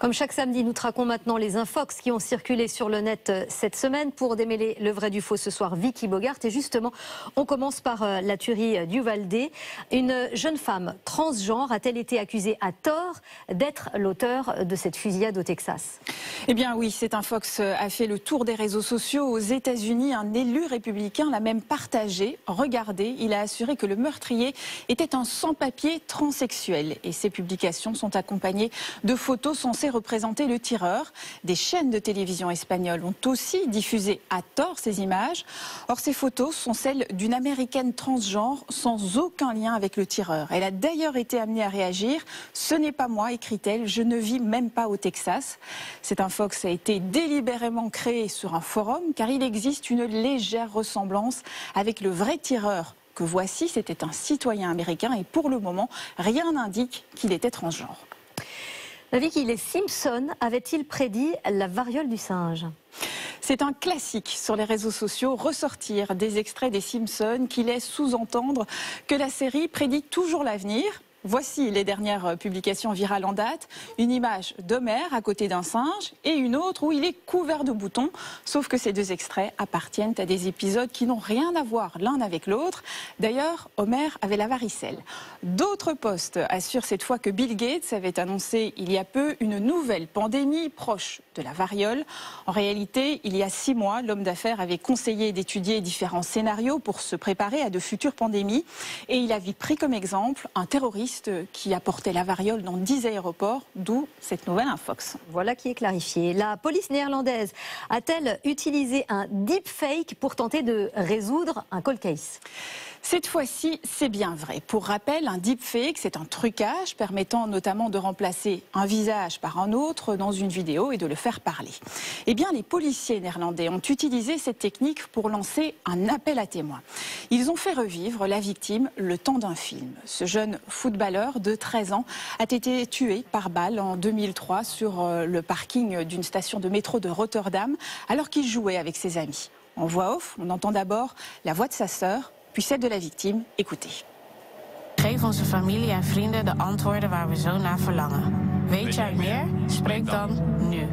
Comme chaque samedi, nous traquons maintenant les infox qui ont circulé sur le net cette semaine. Pour démêler le vrai du faux ce soir, Vicky Bogart. Et justement, on commence par la tuerie d'Uvalde. Une jeune femme transgenre a-t-elle été accusée à tort d'être l'auteur de cette fusillade au Texas? Eh bien oui, cet infox a fait le tour des réseaux sociaux aux États-Unis. Un élu républicain l'a même partagé. Regardez, il a assuré que le meurtrier était un sans-papier transsexuel. Et ces publications sont accompagnées de photos censées représenter le tireur. Des chaînes de télévision espagnoles ont aussi diffusé à tort ces images. Or, ces photos sont celles d'une américaine transgenre sans aucun lien avec le tireur. Elle a d'ailleurs été amenée à réagir. « Ce n'est pas moi », écrit-elle, « je ne vis même pas au Texas ». Cet infox a été délibérément créé sur un forum car il existe une légère ressemblance avec le vrai tireur que voici. C'était un citoyen américain et pour le moment, rien n'indique qu'il était transgenre. Vicky, les Simpsons avaient-ils prédit la variole du singe? C'est un classique sur les réseaux sociaux, ressortir des extraits des Simpsons qui laissent sous-entendre que la série prédit toujours l'avenir. Voici les dernières publications virales en date. Une image d'Homer à côté d'un singe et une autre où il est couvert de boutons. Sauf que ces deux extraits appartiennent à des épisodes qui n'ont rien à voir l'un avec l'autre. D'ailleurs, Homer avait la varicelle. D'autres posts assurent cette fois que Bill Gates avait annoncé il y a peu une nouvelle pandémie proche de la variole. En réalité, il y a 6 mois, l'homme d'affaires avait conseillé d'étudier différents scénarios pour se préparer à de futures pandémies. Et il avait pris comme exemple un terroriste qui apportait la variole dans 10 aéroports, d'où cette nouvelle infox. Voilà qui est clarifié. La police néerlandaise a-t-elle utilisé un deepfake pour tenter de résoudre un cold case? Cette fois-ci, c'est bien vrai. Pour rappel, un deepfake, c'est un trucage permettant notamment de remplacer un visage par un autre dans une vidéo et de le faire parler. Eh bien, les policiers néerlandais ont utilisé cette technique pour lancer un appel à témoins. Ils ont fait revivre la victime le temps d'un film. Ce jeune footballeur de 13 ans a été tué par balle en 2003 sur le parking d'une station de métro de Rotterdam alors qu'il jouait avec ses amis. En voix off, on entend d'abord la voix de sa sœur, puis celle de la victime. Écoutez. Geef onze familie en vrienden de antwoorden waar we zo naar verlangen. Weet jij meer? Spreek dan nu.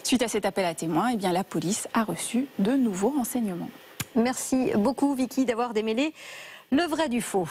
Suite à cet appel à témoins, eh bien, la police a reçu de nouveaux renseignements. Merci beaucoup Vicky d'avoir démêlé le vrai du faux.